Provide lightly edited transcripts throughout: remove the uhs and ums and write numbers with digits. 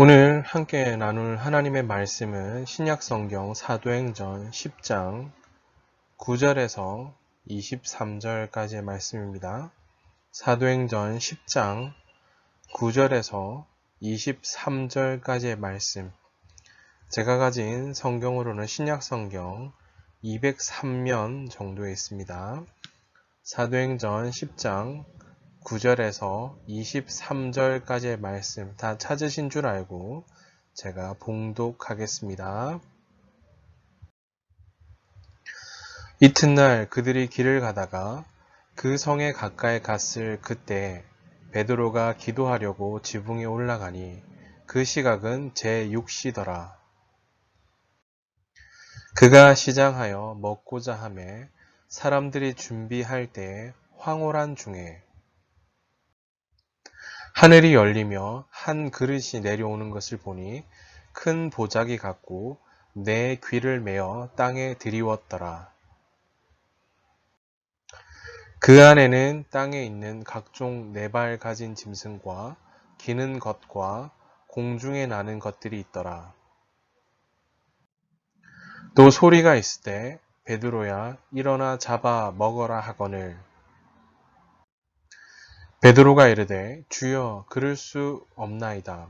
오늘 함께 나눌 하나님의 말씀은 신약성경 사도행전 10장 9절에서 23절까지의 말씀입니다. 사도행전 10장 9절에서 23절까지의 말씀. 제가 가진 성경으로는 신약성경 203면 정도에 있습니다. 사도행전 10장 9절에서 23절까지의 말씀 다 찾으신 줄 알고 제가 봉독하겠습니다. 이튿날 그들이 길을 가다가 그 성에 가까이 갔을 그때 베드로가 기도하려고 지붕에 올라가니 그 시각은 제6시더라. 그가 시장하여 먹고자 하매 사람들이 준비할 때에 황홀한 중에 하늘이 열리며 한 그릇이 내려오는 것을 보니 큰 보자기 같고 내 귀를 메어 땅에 들이웠더라. 그 안에는 땅에 있는 각종 네 발 가진 짐승과 기는 것과 공중에 나는 것들이 있더라. 또 소리가 있을 때 베드로야 일어나 잡아 먹어라 하거늘 베드로가 이르되 주여 그럴 수 없나이다.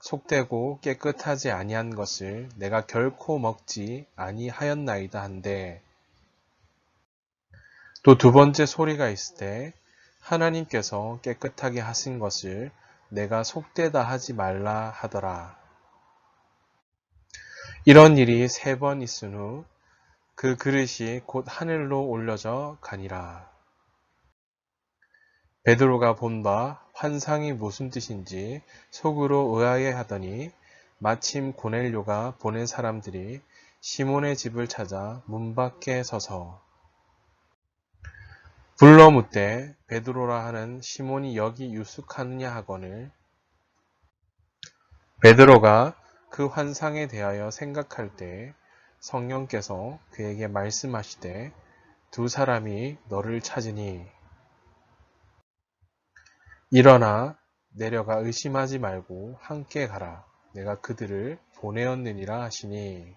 속되고 깨끗하지 아니한 것을 내가 결코 먹지 아니하였나이다 한데 또 두 번째 소리가 있을 때 하나님께서 깨끗하게 하신 것을 내가 속되다 하지 말라 하더라. 이런 일이 3번 있은 후 그 그릇이 곧 하늘로 올려져 가니라. 베드로가 본 바 환상이 무슨 뜻인지 속으로 의아해하더니 마침 고넬료가 보낸 사람들이 시몬의 집을 찾아 문 밖에 서서 불러 묻되 베드로라 하는 시몬이 여기 유숙하느냐 하거늘 베드로가 그 환상에 대하여 생각할 때 성령께서 그에게 말씀하시되 두 사람이 너를 찾으니 일어나 내려가 의심하지 말고 함께 가라. 내가 그들을 보내었느니라 하시니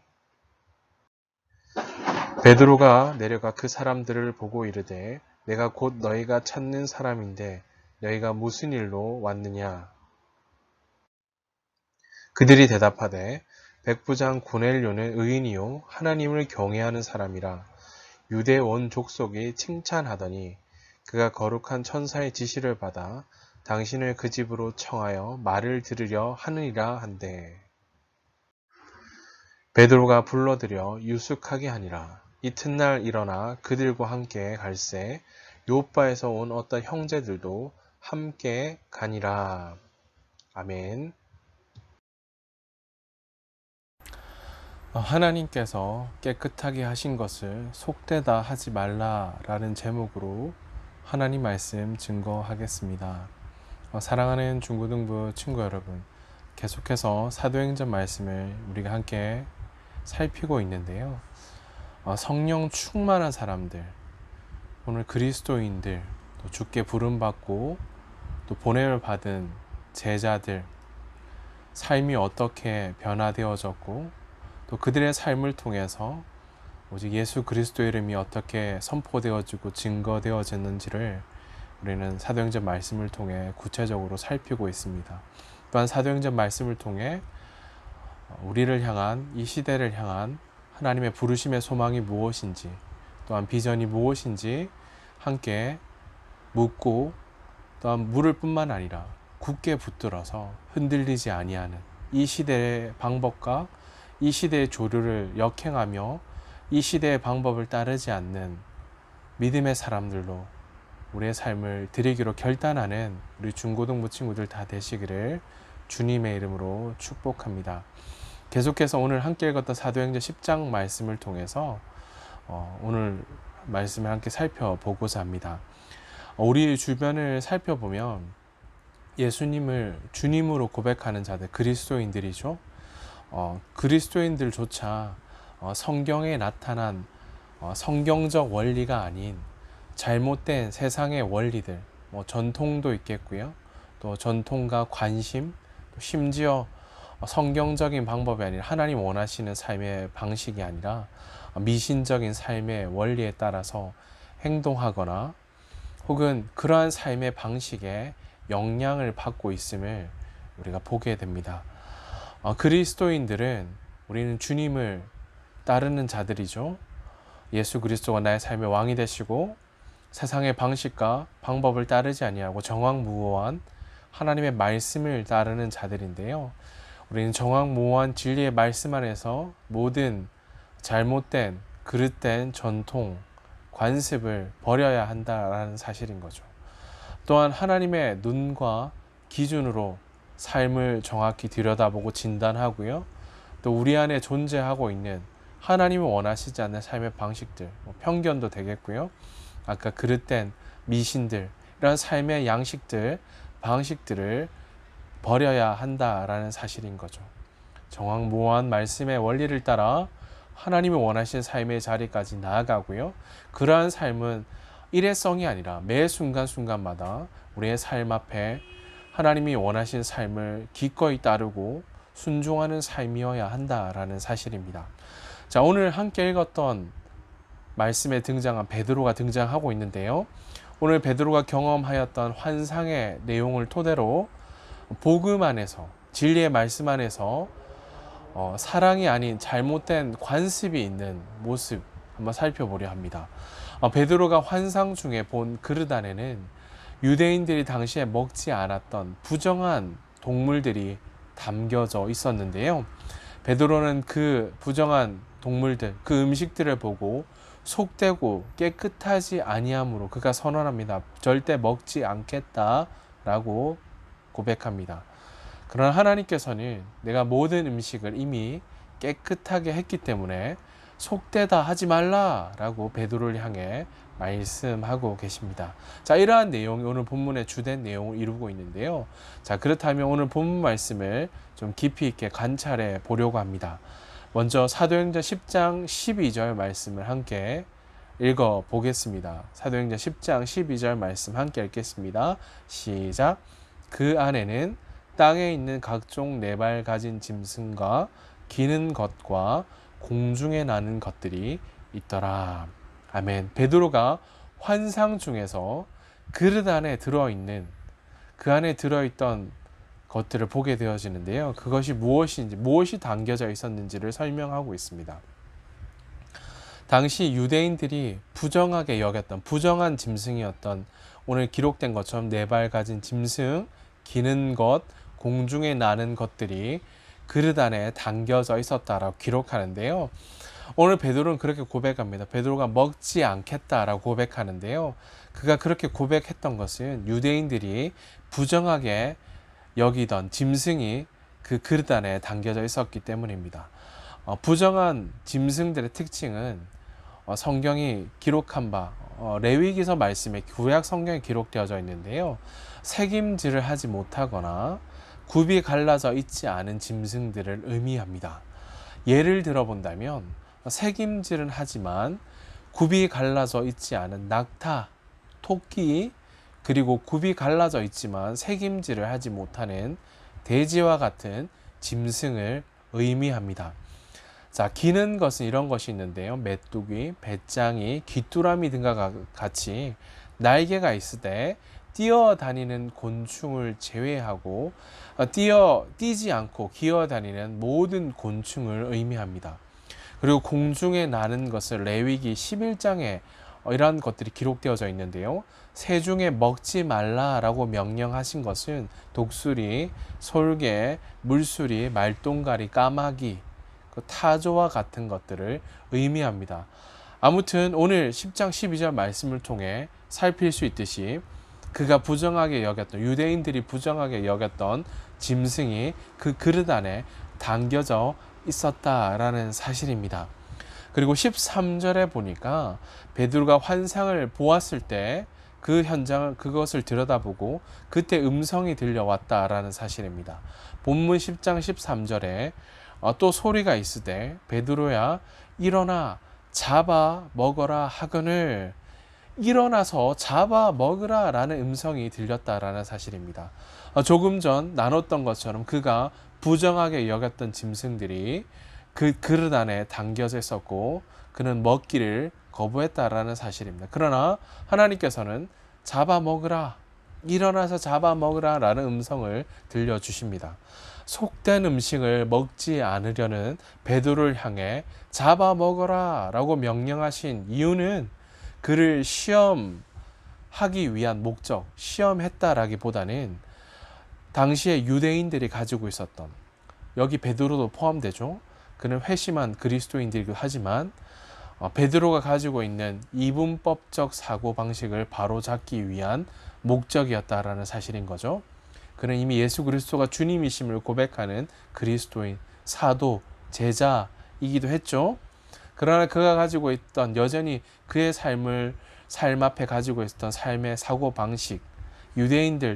베드로가 내려가 그 사람들을 보고 이르되 내가 곧 너희가 찾는 사람인데 너희가 무슨 일로 왔느냐? 그들이 대답하되 백부장 고넬료는 의인이요 하나님을 경외하는 사람이라 유대 온 족속이 칭찬하더니 그가 거룩한 천사의 지시를 받아 당신을 그 집으로 청하여 말을 들으려 하느니라 한대. 베드로가 불러들여 유숙하게 하니라. 이튿날 일어나 그들과 함께 갈새 요바에서 온 어떤 형제들도 함께 가니라. 아멘. 하나님께서 깨끗하게 하신 것을 속되다 하지 말라라는 제목으로 하나님 말씀 증거하겠습니다. 사랑하는 중고등부 친구 여러분, 계속해서 사도행전 말씀을 우리가 함께 살피고 있는데요. 성령 충만한 사람들, 오늘 그리스도인들, 또 주께 부름받고 또 보냄을 받은 제자들, 삶이 어떻게 변화되어졌고 또 그들의 삶을 통해서 오직 예수 그리스도의 이름이 어떻게 선포되어지고 증거되어졌는지를 우리는 사도행전 말씀을 통해 구체적으로 살피고 있습니다. 또한 사도행전 말씀을 통해 우리를 향한, 이 시대를 향한 하나님의 부르심의 소망이 무엇인지, 또한 비전이 무엇인지 함께 묻고, 또한 물을 뿐만 아니라 굳게 붙들어서 흔들리지 아니하는 이 시대의 방법과 이 시대의 조류를 역행하며 이 시대의 방법을 따르지 않는 믿음의 사람들로 우리의 삶을 드리기로 결단하는 우리 중고등부 친구들 다 되시기를 주님의 이름으로 축복합니다. 계속해서 오늘 함께 읽었던 사도행전 10장 말씀을 통해서 오늘 말씀을 함께 살펴보고자 합니다. 우리 주변을 살펴보면 예수님을 주님으로 고백하는 자들, 그리스도인들이죠. 그리스도인들조차 성경에 나타난 성경적 원리가 아닌 잘못된 세상의 원리들, 전통도 있겠고요. 또 전통과 관심, 또 심지어 성경적인 방법이 아니라 하나님 원하시는 삶의 방식이 아니라 미신적인 삶의 원리에 따라서 행동하거나 혹은 그러한 삶의 방식에 영향을 받고 있음을 우리가 보게 됩니다. 그리스도인들은 우리는 주님을 따르는 자들이죠. 예수 그리스도가 나의 삶의 왕이 되시고 세상의 방식과 방법을 따르지 아니하고 정확무오한 하나님의 말씀을 따르는 자들인데요. 우리는 정확무오한 진리의 말씀 안에서 모든 잘못된 그릇된 전통, 관습을 버려야 한다라는 사실인 거죠. 또한 하나님의 눈과 기준으로 삶을 정확히 들여다보고 진단하고요. 또 우리 안에 존재하고 있는 하나님이 원하시지 않는 삶의 방식들, 편견도 되겠고요. 아까 그릇된 미신들, 이런 삶의 양식들, 방식들을 버려야 한다라는 사실인 거죠. 정확무오한 말씀의 원리를 따라 하나님이 원하시는 삶의 자리까지 나아가고요. 그러한 삶은 일회성이 아니라 매 순간순간마다 우리의 삶 앞에 하나님이 원하시는 삶을 기꺼이 따르고 순종하는 삶이어야 한다라는 사실입니다. 자, 오늘 함께 읽었던 말씀에 등장한 베드로가 등장하고 있는데요. 오늘 베드로가 경험하였던 환상의 내용을 토대로 복음 안에서, 진리의 말씀 안에서 사랑이 아닌 잘못된 관습이 있는 모습 한번 살펴보려 합니다. 베드로가 환상 중에 본 그릇 안에는 유대인들이 당시에 먹지 않았던 부정한 동물들이 담겨져 있었는데요. 베드로는 그 부정한 동물들, 그 음식들을 보고 속되고 깨끗하지 아니함으로 그가 선언합니다. 절대 먹지 않겠다라고 고백합니다. 그러나 하나님께서는 내가 모든 음식을 이미 깨끗하게 했기 때문에 속되다 하지 말라라고 베드로를 향해 말씀하고 계십니다. 자, 이러한 내용이 오늘 본문의 주된 내용을 이루고 있는데요. 자, 그렇다면 오늘 본문 말씀을 좀 깊이 있게 관찰해 보려고 합니다. 먼저 사도행전 10장 12절 말씀을 함께 읽어 보겠습니다. 사도행전 10장 12절 말씀 함께 읽겠습니다. 시작. 그 안에는 땅에 있는 각종 네 발 가진 짐승과 기는 것과 공중에 나는 것들이 있더라. 아멘. 베드로가 환상 중에서 그릇 안에 들어있는, 그 안에 들어있던 것들을 보게 되어지는데요. 그것이 무엇인지, 무엇이 담겨져 있었는지를 설명하고 있습니다. 당시 유대인들이 부정하게 여겼던, 부정한 짐승이었던, 오늘 기록된 것처럼 네 발 가진 짐승, 기는 것, 공중에 나는 것들이 그릇 안에 담겨져 있었다라고 기록하는데요. 오늘 베드로는 그렇게 고백합니다. 베드로가 먹지 않겠다라고 고백하는데요. 그가 그렇게 고백했던 것은 유대인들이 부정하게 여기던 짐승이 그 그릇 안에 담겨져 있었기 때문입니다. 부정한 짐승들의 특징은 성경이 기록한 바 레위기서 말씀에 구약 성경에 기록되어져 있는데요. 색임질을 하지 못하거나 굽이 갈라져 있지 않은 짐승들을 의미합니다. 예를 들어본다면 색임질은 하지만 굽이 갈라져 있지 않은 낙타, 토끼, 그리고 굽이 갈라져 있지만 색임질을 하지 못하는 돼지와 같은 짐승을 의미합니다. 자, 기는 것은 이런 것이 있는데요. 메뚜기, 배짱이, 귀뚜라미 등과 같이 날개가 있을 때 뛰어다니는 곤충을 제외하고 뛰지 않고 기어다니는 모든 곤충을 의미합니다. 그리고 공중에 나는 것을 레위기 11장에 이러한 것들이 기록되어져 있는데요. 새 중에 먹지 말라라고 명령하신 것은 독수리, 솔개, 물수리, 말똥가리, 까마귀, 타조와 같은 것들을 의미합니다. 아무튼 오늘 10장 12절 말씀을 통해 살필 수 있듯이 그가 부정하게 여겼던, 유대인들이 부정하게 여겼던 짐승이 그 그릇 안에 담겨져 있었다라는 사실입니다. 그리고 13절에 보니까 베드로가 환상을 보았을 때 그 현장을, 그것을 들여다보고 그때 음성이 들려왔다라는 사실입니다. 본문 10장 13절에 또 소리가 있으되 베드로야 일어나 잡아 먹어라 하거늘, 일어나서 잡아 먹으라 라는 음성이 들렸다라는 사실입니다. 조금 전 나눴던 것처럼 그가 부정하게 여겼던 짐승들이 그 그릇 안에 담겨져 있었고 그는 먹기를 거부했다라는 사실입니다. 그러나 하나님께서는 잡아먹으라, 일어나서 잡아먹으라 라는 음성을 들려주십니다. 속된 음식을 먹지 않으려는 베드로를 향해 잡아먹어라 라고 명령하신 이유는 그를 시험하기 위한 목적, 시험했다라기보다는 당시에 유대인들이 가지고 있었던, 여기 베드로도 포함되죠. 그는 회심한 그리스도인들이기도 하지만 베드로가 가지고 있는 이분법적 사고방식을 바로잡기 위한 목적이었다라는 사실인 거죠. 그는 이미 예수 그리스도가 주님이심을 고백하는 그리스도인, 사도, 제자이기도 했죠. 그러나 그가 가지고 있던, 여전히 그의 삶 앞에 가지고 있었던 삶의 사고방식,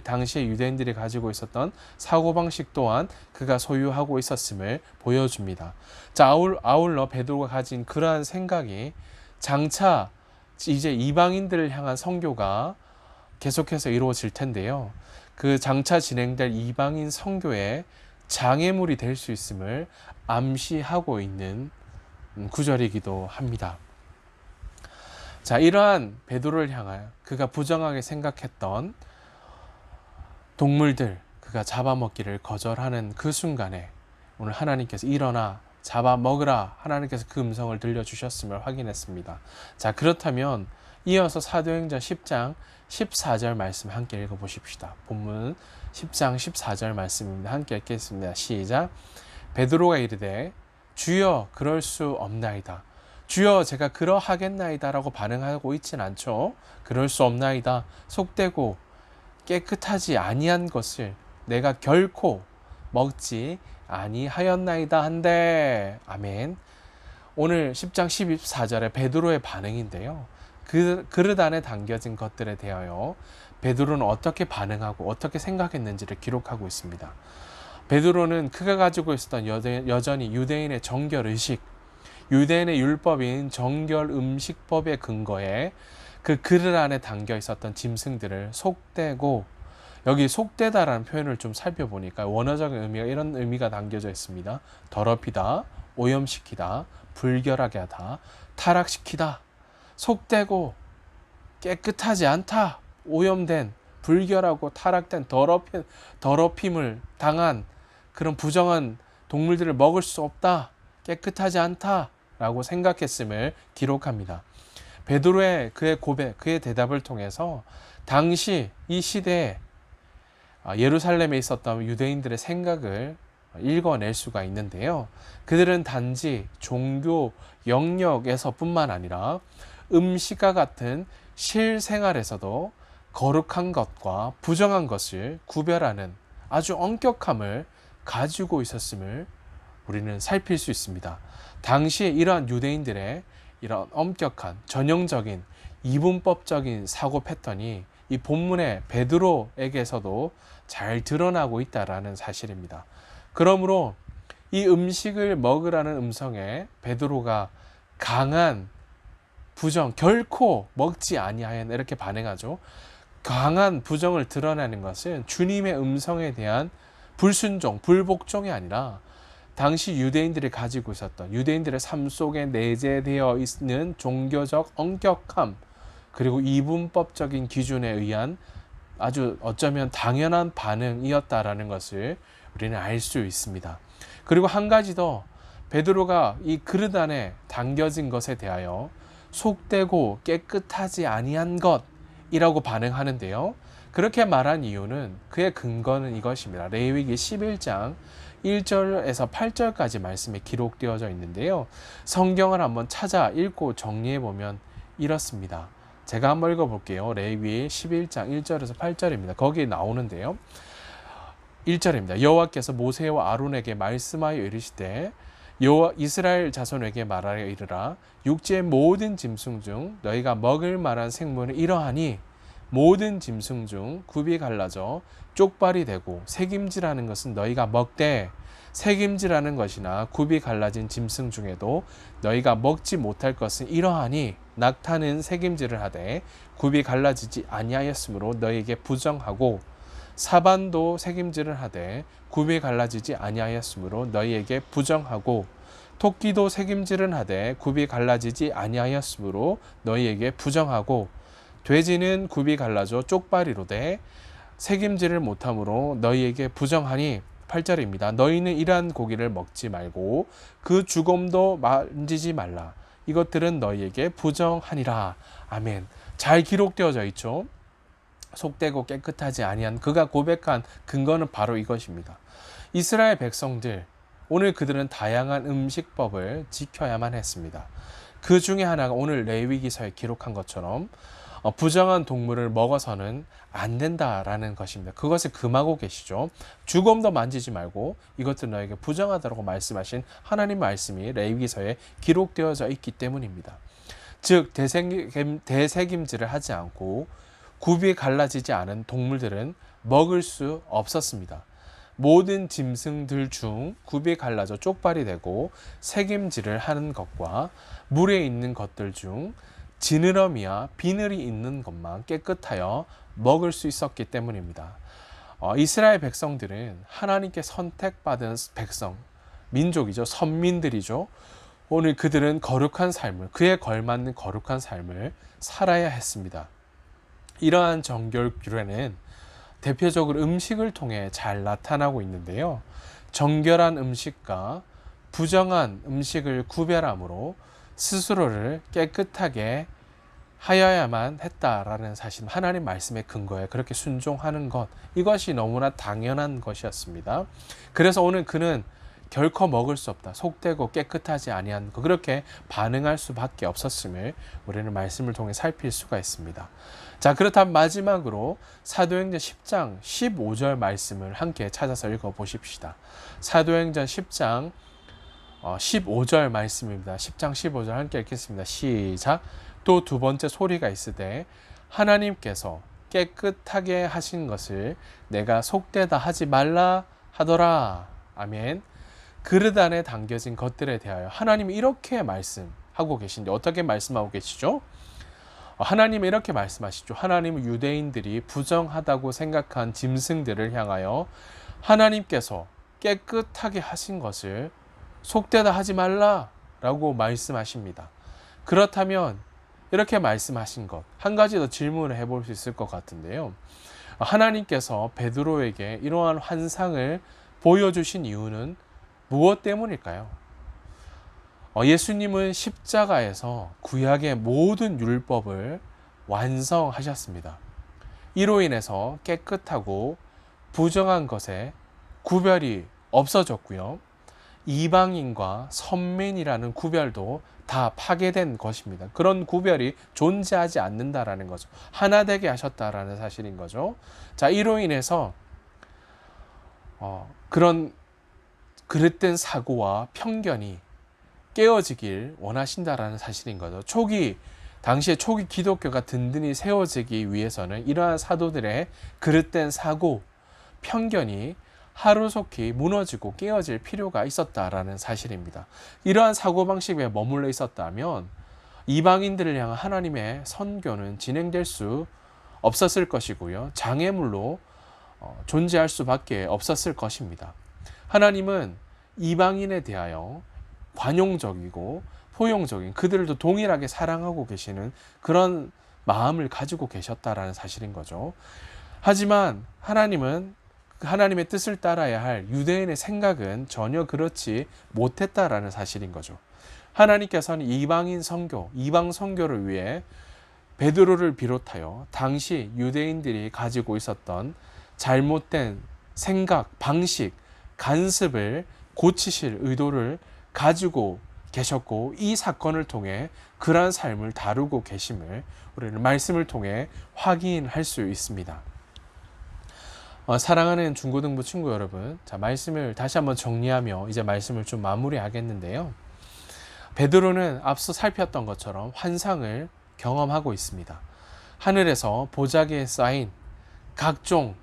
당시의 유대인들이 가지고 있었던 사고방식 또한 그가 소유하고 있었음을 보여줍니다. 자, 아울러 베드로가 가진 그러한 생각이 장차 이제 이방인들을 향한 선교가 계속해서 이루어질 텐데요. 그 장차 진행될 이방인 선교의 장애물이 될 수 있음을 암시하고 있는 구절이기도 합니다. 자, 이러한 베드로를 향하여 그가 부정하게 생각했던 동물들, 그가 잡아먹기를 거절하는 그 순간에 오늘 하나님께서 일어나 잡아먹으라, 하나님께서 그 음성을 들려주셨음을 확인했습니다. 자, 그렇다면 이어서 사도행전 10장 14절 말씀 함께 읽어보십시다. 본문 10장 14절 말씀입니다. 함께 읽겠습니다. 시작. 베드로가 이르되 주여 그럴 수 없나이다. 주여 제가 그러하겠나이다 라고 반응하고 있진 않죠. 그럴 수 없나이다. 속되고 깨끗하지 아니한 것을 내가 결코 먹지 아니하였나이다 한데. 아멘. 오늘 10장 14절에 베드로의 반응인데요. 그 그릇 안에 담겨진 것들에 대하여 베드로는 어떻게 반응하고 어떻게 생각했는지를 기록하고 있습니다. 베드로는 그가 가지고 있었던 여전히 유대인의 정결의식, 유대인의 율법인 정결음식법의 근거에 그 그릇 안에 담겨 있었던 짐승들을 속되고, 여기 속되다라는 표현을 좀 살펴보니까 원어적인 의미가 이런 의미가 담겨져 있습니다. 더럽히다, 오염시키다, 불결하게 하다, 타락시키다. 속되고 깨끗하지 않다, 오염된, 불결하고 타락된, 더럽힘을 당한 그런 부정한 동물들을 먹을 수 없다, 깨끗하지 않다 라고 생각했음을 기록합니다. 베드로의 그의 고백, 그의 대답을 통해서 당시 이 시대에 예루살렘에 있었던 유대인들의 생각을 읽어낼 수가 있는데요. 그들은 단지 종교 영역에서 뿐만 아니라 음식과 같은 실생활에서도 거룩한 것과 부정한 것을 구별하는 아주 엄격함을 가지고 있었음을 우리는 살필 수 있습니다. 당시에 이러한 유대인들의 이런 엄격한 전형적인 이분법적인 사고 패턴이 이 본문의 베드로에게서도 잘 드러나고 있다라는 사실입니다. 그러므로 이 음식을 먹으라는 음성에 베드로가 강한 부정, 결코 먹지 아니하였나 이렇게 반응하죠. 강한 부정을 드러내는 것은 주님의 음성에 대한 불순종, 불복종이 아니라 당시 유대인들이 가지고 있었던, 유대인들의 삶 속에 내재되어 있는 종교적 엄격함, 그리고 이분법적인 기준에 의한 아주 어쩌면 당연한 반응이었다라는 것을 우리는 알 수 있습니다. 그리고 한 가지 더, 베드로가 이 그릇 안에 담겨진 것에 대하여 속되고 깨끗하지 아니한 것이라고 반응하는데요. 그렇게 말한 이유는, 그의 근거는 이것입니다. 레위기 11장 1절에서 8절까지 말씀이 기록되어져 있는데요. 성경을 한번 찾아 읽고 정리해보면 이렇습니다. 제가 한번 읽어볼게요. 레위기 11장 1절에서 8절입니다. 거기에 나오는데요. 1절입니다. 여호와께서 모세와 아론에게 말씀하여 이르시되 이스라엘 자손에게 말하여 이르라. 육지의 모든 짐승 중 너희가 먹을 만한 생물은 이러하니 모든 짐승 중 굽이 갈라져 쪽발이 되고 새김질하는 것은 너희가 먹되, 새김질하는 것이나 굽이 갈라진 짐승 중에도 너희가 먹지 못할 것은 이러하니 낙타는 새김질을 하되 굽이 갈라지지 아니하였으므로 너희에게 부정하고 사반도 색임질을 하되 굽이 갈라지지 아니하였으므로 너희에게 부정하고 토끼도 색임질은 하되 굽이 갈라지지 아니하였으므로 너희에게 부정하고 돼지는 굽이 갈라져 쪽발이로되 색임질을 못함으로 너희에게 부정하니 8절입니다. 너희는 이러한 고기를 먹지 말고 그 주검도 만지지 말라. 이것들은 너희에게 부정하니라. 아멘. 잘 기록되어져 있죠. 속되고 깨끗하지 아니한 그가 고백한 근거는 바로 이것입니다. 이스라엘 백성들, 오늘 그들은 다양한 음식법을 지켜야만 했습니다. 그 중에 하나가 오늘 레위기서에 기록한 것처럼 부정한 동물을 먹어서는 안 된다라는 것입니다. 그것을 금하고 계시죠. 주검도 만지지 말고 이것들 너에게 부정하다고 말씀하신 하나님 말씀이 레위기서에 기록되어져 있기 때문입니다. 즉 대색임질을 하지 않고 굽이 갈라지지 않은 동물들은 먹을 수 없었습니다. 모든 짐승들 중 굽이 갈라져 쪽발이 되고 색임질을 하는 것과 물에 있는 것들 중 지느러미와 비늘이 있는 것만 깨끗하여 먹을 수 있었기 때문입니다. 이스라엘 백성들은 하나님께 선택받은 백성, 민족이죠. 선민들이죠. 오늘 그들은 거룩한 삶을, 그에 걸맞는 거룩한 삶을 살아야 했습니다. 이러한 정결 규례는 대표적으로 음식을 통해 잘 나타나고 있는데요. 정결한 음식과 부정한 음식을 구별함으로 스스로를 깨끗하게 하여야만 했다라는 사실, 하나님 말씀의 근거에 그렇게 순종하는 것, 이것이 너무나 당연한 것이었습니다. 그래서 오늘 그는 결코 먹을 수 없다, 속되고 깨끗하지 아니한 것, 그렇게 반응할 수밖에 없었음을 우리는 말씀을 통해 살필 수가 있습니다. 자, 그렇다면 마지막으로 사도행전 10장 15절 말씀을 함께 찾아서 읽어보십시다. 사도행전 10장 15절 말씀입니다. 10장 15절 함께 읽겠습니다. 시작. 또 두 번째 소리가 있으되 하나님께서 깨끗하게 하신 것을 내가 속되다 하지 말라 하더라. 아멘. 그릇 안에 담겨진 것들에 대하여 하나님이 이렇게 말씀하고 계신데 어떻게 말씀하고 계시죠? 하나님이 이렇게 말씀하시죠. 하나님은 유대인들이 부정하다고 생각한 짐승들을 향하여 하나님께서 깨끗하게 하신 것을 속되다 하지 말라라고 말씀하십니다. 그렇다면 이렇게 말씀하신 것, 한 가지 더 질문을 해볼 수 있을 것 같은데요. 하나님께서 베드로에게 이러한 환상을 보여주신 이유는 무엇 때문일까요? 예수님은 십자가에서 구약의 모든 율법을 완성하셨습니다. 이로 인해서 깨끗하고 부정한 것에 구별이 없어졌고요. 이방인과 선민이라는 구별도 다 파괴된 것입니다. 그런 구별이 존재하지 않는다라는 거죠. 하나 되게 하셨다라는 사실인 거죠. 자, 이로 인해서 그런 그릇된 사고와 편견이 깨어지길 원하신다라는 사실인 거죠. 당시에 초기 기독교가 든든히 세워지기 위해서는 이러한 사도들의 그릇된 사고, 편견이 하루속히 무너지고 깨어질 필요가 있었다라는 사실입니다. 이러한 사고방식에 머물러 있었다면 이방인들을 향한 하나님의 선교는 진행될 수 없었을 것이고요. 장애물로 존재할 수밖에 없었을 것입니다. 하나님은 이방인에 대하여 관용적이고 포용적인, 그들도 동일하게 사랑하고 계시는 그런 마음을 가지고 계셨다라는 사실인 거죠. 하지만 하나님은 하나님의 뜻을 따라야 할 유대인의 생각은 전혀 그렇지 못했다라는 사실인 거죠. 하나님께서는 이방인 선교, 이방 선교를 위해 베드로를 비롯하여 당시 유대인들이 가지고 있었던 잘못된 생각, 방식, 간습을 고치실 의도를 가지고 계셨고, 이 사건을 통해 그러한 삶을 다루고 계심을 우리는 말씀을 통해 확인할 수 있습니다. 사랑하는 중고등부 친구 여러분, 자, 말씀을 다시 한번 정리하며 이제 말씀을 좀 마무리하겠는데요. 베드로는 앞서 살폈던 것처럼 환상을 경험하고 있습니다. 하늘에서 보자기에 쌓인 각종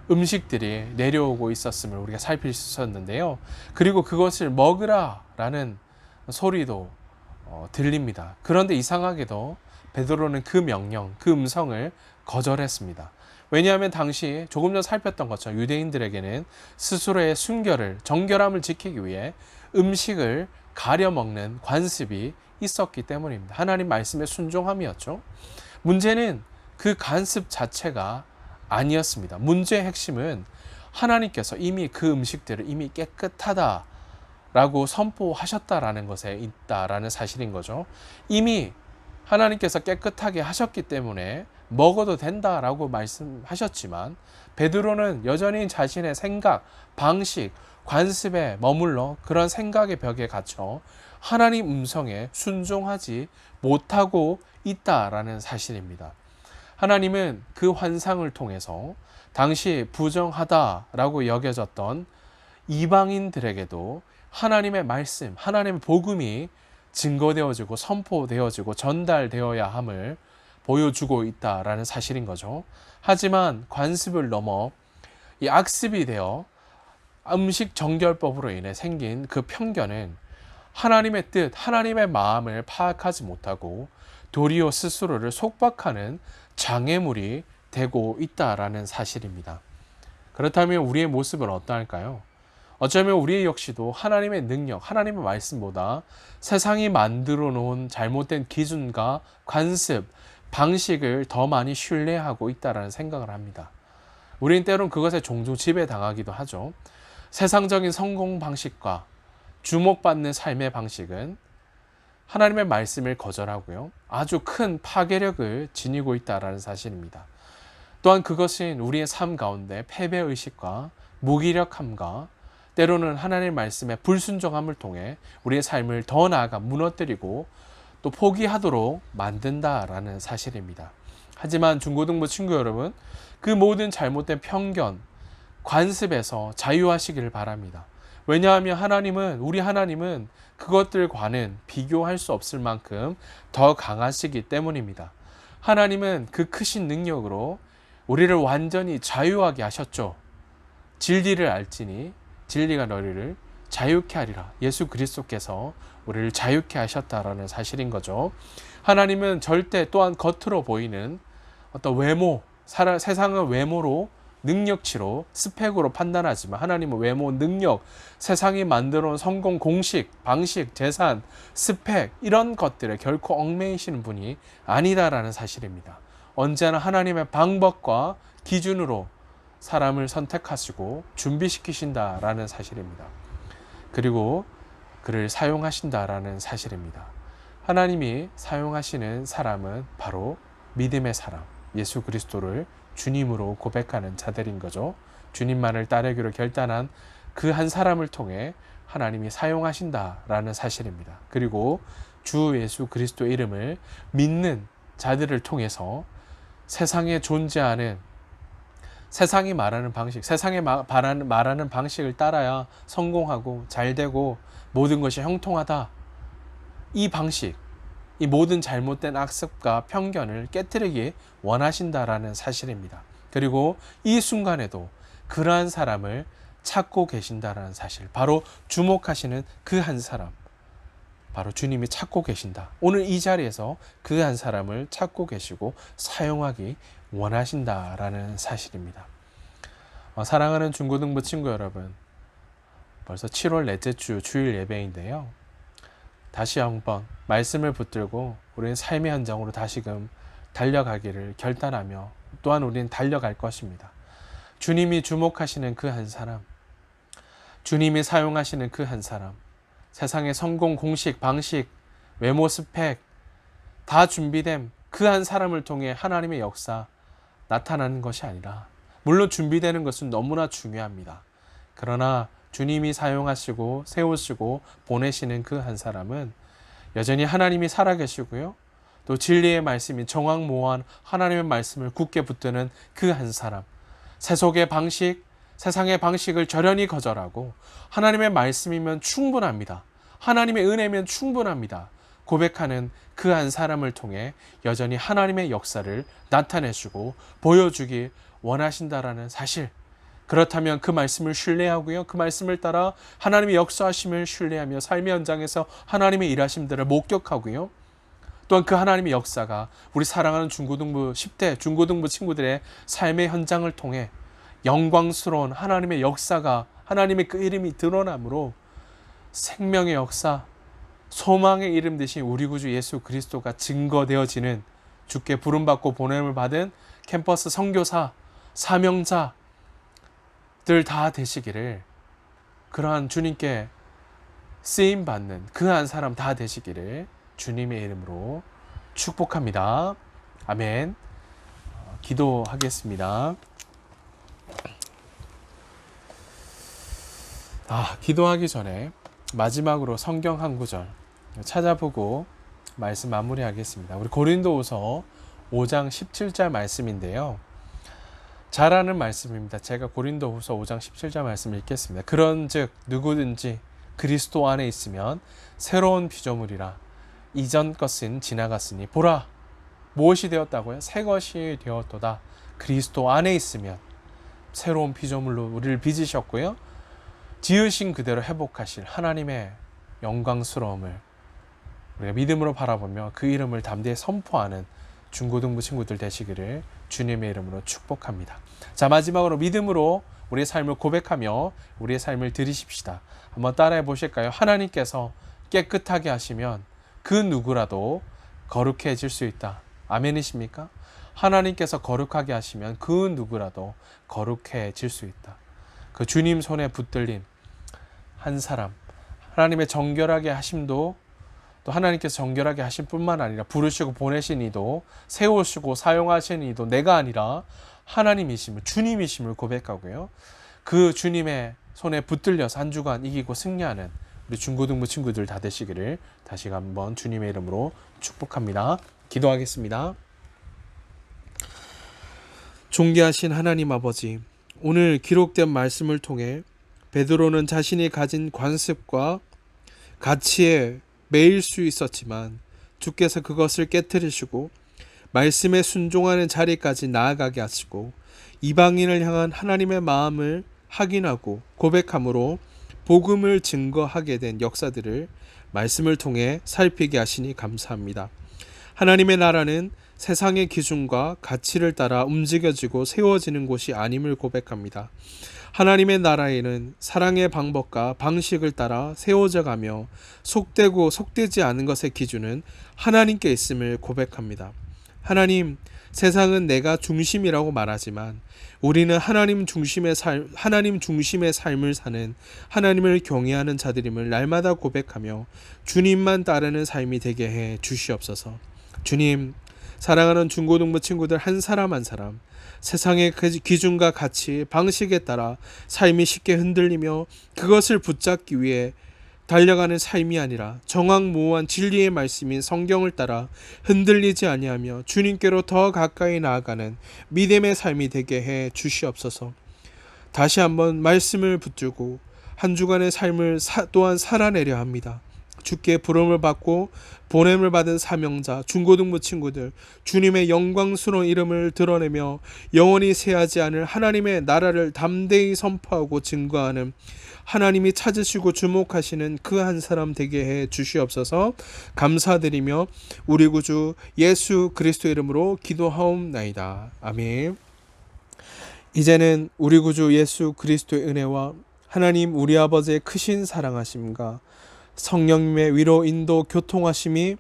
음식들이 내려오고 있었음을 우리가 살필 수 있었는데요. 그리고 그것을 먹으라 라는 소리도 들립니다. 그런데 이상하게도 베드로는 그 명령, 그 음성을 거절했습니다. 왜냐하면 당시 조금 전 살폈던 것처럼 유대인들에게는 스스로의 순결을, 정결함을 지키기 위해 음식을 가려 먹는 관습이 있었기 때문입니다. 하나님 말씀에 순종함이었죠. 문제는 그 관습 자체가 아니었습니다. 문제의 핵심은 하나님께서 이미 그 음식들을 이미 깨끗하다라고 선포하셨다라는 것에 있다라는 사실인 거죠. 이미 하나님께서 깨끗하게 하셨기 때문에 먹어도 된다라고 말씀하셨지만 베드로는 여전히 자신의 생각, 방식, 관습에 머물러 그런 생각의 벽에 갇혀 하나님 음성에 순종하지 못하고 있다라는 사실입니다. 하나님은 그 환상을 통해서 당시 부정하다라고 여겨졌던 이방인들에게도 하나님의 말씀, 하나님의 복음이 증거되어지고 선포되어지고 전달되어야 함을 보여주고 있다라는 사실인 거죠. 하지만 관습을 넘어 이 악습이 되어 음식 정결법으로 인해 생긴 그 편견은 하나님의 뜻, 하나님의 마음을 파악하지 못하고 도리어 스스로를 속박하는 장애물이 되고 있다라는 사실입니다. 그렇다면 우리의 모습은 어떠할까요? 어쩌면 우리 역시도 하나님의 능력, 하나님의 말씀보다 세상이 만들어 놓은 잘못된 기준과 관습, 방식을 더 많이 신뢰하고 있다는 생각을 합니다. 우리는 때론 그것에 종종 지배당하기도 하죠. 세상적인 성공 방식과 주목받는 삶의 방식은 하나님의 말씀을 거절하고요. 아주 큰 파괴력을 지니고 있다는 사실입니다. 또한 그것은 우리의 삶 가운데 패배의식과 무기력함과 때로는 하나님의 말씀에 불순종함을 통해 우리의 삶을 더 나아가 무너뜨리고 또 포기하도록 만든다라는 사실입니다. 하지만 중고등부 친구 여러분, 그 모든 잘못된 편견, 관습에서 자유하시기를 바랍니다. 왜냐하면 우리 하나님은 그것들과는 비교할 수 없을 만큼 더 강하시기 때문입니다. 하나님은 그 크신 능력으로 우리를 완전히 자유하게 하셨죠. 진리를 알지니 진리가 너희를 자유케 하리라. 예수 그리스도께서 우리를 자유케 하셨다라는 사실인 거죠. 하나님은 절대 또한 겉으로 보이는 어떤 외모, 세상은 외모로 능력치로 스펙으로 판단하지만 하나님은 외모, 능력, 세상이 만들어 온 성공 공식, 방식, 재산, 스펙 이런 것들에 결코 얽매이시는 분이 아니다라는 사실입니다. 언제나 하나님의 방법과 기준으로 사람을 선택하시고 준비시키신다라는 사실입니다. 그리고 그를 사용하신다라는 사실입니다. 하나님이 사용하시는 사람은 바로 믿음의 사람, 예수 그리스도를 주님으로 고백하는 자들인 거죠. 주님만을 따르기로 결단한 그 한 사람을 통해 하나님이 사용하신다라는 사실입니다. 그리고 주 예수 그리스도 이름을 믿는 자들을 통해서 세상에 존재하는 세상이 말하는 방식, 세상에 말하는 방식을 따라야 성공하고 잘되고 모든 것이 형통하다. 이 방식, 이 모든 잘못된 악습과 편견을 깨뜨리기 원하신다라는 사실입니다. 그리고 이 순간에도 그러한 사람을 찾고 계신다라는 사실, 바로 주목하시는 그 한 사람, 바로 주님이 찾고 계신다. 오늘 이 자리에서 그 한 사람을 찾고 계시고 사용하기 원하신다라는 사실입니다. 사랑하는 중고등부 친구 여러분, 벌써 7월 넷째 주 주일 예배인데요. 다시 한번 말씀을 붙들고 우리는 삶의 현장으로 다시금 달려가기를 결단하며 또한 우리는 달려갈 것입니다. 주님이 주목하시는 그 한 사람, 주님이 사용하시는 그 한 사람, 세상의 성공 공식, 방식, 외모 스펙 다 준비된 그 한 사람을 통해 하나님의 역사 나타나는 것이 아니라, 물론 준비되는 것은 너무나 중요합니다. 그러나 주님이 사용하시고 세우시고 보내시는 그 한 사람은 여전히 하나님이 살아계시고요. 또 진리의 말씀인 정확무한 하나님의 말씀을 굳게 붙드는 그 한 사람. 세속의 방식, 세상의 방식을 절연히 거절하고 하나님의 말씀이면 충분합니다. 하나님의 은혜면 충분합니다. 고백하는 그 한 사람을 통해 여전히 하나님의 역사를 나타내시고 보여주기 원하신다라는 사실. 그렇다면 그 말씀을 신뢰하고요. 그 말씀을 따라 하나님의 역사하심을 신뢰하며 삶의 현장에서 하나님의 일하심들을 목격하고요. 또한 그 하나님의 역사가 우리 사랑하는 중고등부 10대 중고등부 친구들의 삶의 현장을 통해 영광스러운 하나님의 역사가, 하나님의 그 이름이 드러남으로 생명의 역사, 소망의 이름 대신 우리 구주 예수 그리스도가 증거되어지는, 주께 부름받고 보냄을 받은 캠퍼스 선교사, 사명자들 다 되시기를, 그러한 주님께 쓰임받는 그 한 사람 다 되시기를 주님의 이름으로 축복합니다. 아멘. 기도하겠습니다. 기도하기 전에 마지막으로 성경 한 구절 찾아보고 말씀 마무리하겠습니다. 우리 고린도후서 5장 17절 말씀인데요. 잘 아는 말씀입니다. 제가 고린도후서 5장 17절 말씀 읽겠습니다. 그런즉 누구든지 그리스도 안에 있으면 새로운 피조물이라, 이전 것은 지나갔으니 보라, 무엇이 되었다고요? 새 것이 되었도다. 그리스도 안에 있으면 새로운 피조물로 우리를 빚으셨고요, 지으신 그대로 회복하실 하나님의 영광스러움을 우리가 믿음으로 바라보며 그 이름을 담대히 선포하는 중고등부 친구들 되시기를 주님의 이름으로 축복합니다. 자, 마지막으로 믿음으로 우리의 삶을 고백하며 우리의 삶을 드리십시다. 한번 따라해 보실까요? 하나님께서 깨끗하게 하시면 그 누구라도 거룩해질 수 있다. 아멘이십니까? 하나님께서 거룩하게 하시면 그 누구라도 거룩해질 수 있다. 그 주님 손에 붙들린 한 사람, 하나님의 정결하게 하심도, 또 하나님께서 정결하게 하신 뿐만 아니라 부르시고 보내신 이도, 세우시고 사용하신 이도 내가 아니라 하나님이심을, 주님이심을 고백하고요, 그 주님의 손에 붙들려서 한 주간 이기고 승리하는 우리 중고등부 친구들 다 되시기를 다시 한번 주님의 이름으로 축복합니다. 기도하겠습니다. 존귀하신 하나님 아버지, 오늘 기록된 말씀을 통해 베드로는 자신이 가진 관습과 가치에 매일 수 있었지만 주께서 그것을 깨뜨리시고 말씀에 순종하는 자리까지 나아가게 하시고 이방인을 향한 하나님의 마음을 확인하고 고백함으로 복음을 증거하게 된 역사들을 말씀을 통해 살피게 하시니 감사합니다. 하나님의 나라는 세상의 기준과 가치를 따라 움직여지고 세워지는 곳이 아님을 고백합니다. 하나님의 나라에는 사랑의 방법과 방식을 따라 세워져 가며 속되고 속되지 않은 것의 기준은 하나님께 있음을 고백합니다. 하나님, 세상은 내가 중심이라고 말하지만 우리는 하나님 중심의 삶을 사는 하나님을 경외하는 자들임을 날마다 고백하며 주님만 따르는 삶이 되게 해 주시옵소서. 주님, 사랑하는 중고등부 친구들 한 사람 한 사람, 세상의 기준과 가치, 방식에 따라 삶이 쉽게 흔들리며 그것을 붙잡기 위해 달려가는 삶이 아니라 정확무오한 진리의 말씀인 성경을 따라 흔들리지 아니하며 주님께로 더 가까이 나아가는 믿음의 삶이 되게 해 주시옵소서. 다시 한번 말씀을 붙들고 한 주간의 삶을 또한 살아내려 합니다. 주께 부름을 받고 보냄을 받은 사명자, 중고등부 친구들, 주님의 영광스러운 이름을 드러내며 영원히 쇠하지 않을 하나님의 나라를 담대히 선포하고 증거하는 하나님이 찾으시고 주목하시는 그 한 사람 되게 해 주시옵소서. 감사드리며 우리 구주 예수 그리스도 이름으로 기도하옵나이다. 아멘. 이제는 우리 구주 예수 그리스도의 은혜와 하나님 우리 아버지의 크신 사랑하심과 성령님의 위로 인도 교통하심이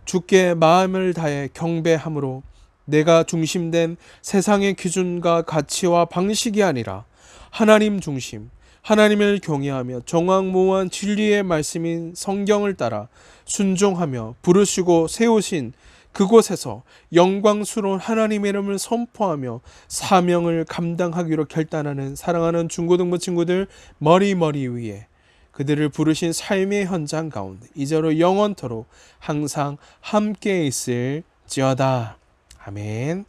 주께 마음을 다해 경배함으로 내가 중심된 세상의 기준과 가치와 방식이 아니라 하나님 중심, 하나님을 경외하며 정확무오한 진리의 말씀인 성경을 따라 순종하며 부르시고 세우신 그곳에서 영광스러운 하나님의 이름을 선포하며 사명을 감당하기로 결단하는 사랑하는 중고등부 친구들 머리 위에 그들을 부르신 삶의 현장 가운데 이제로 영원토록 항상 함께 있을지어다. 아멘.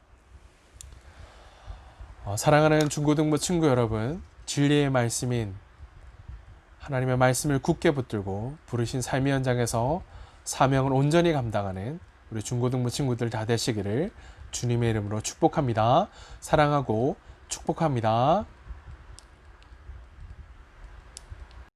사랑하는 중고등부 친구 여러분, 진리의 말씀인 하나님의 말씀을 굳게 붙들고 부르신 삶의 현장에서 사명을 온전히 감당하는 우리 중고등부 친구들 다 되시기를 주님의 이름으로 축복합니다. 사랑하고 축복합니다.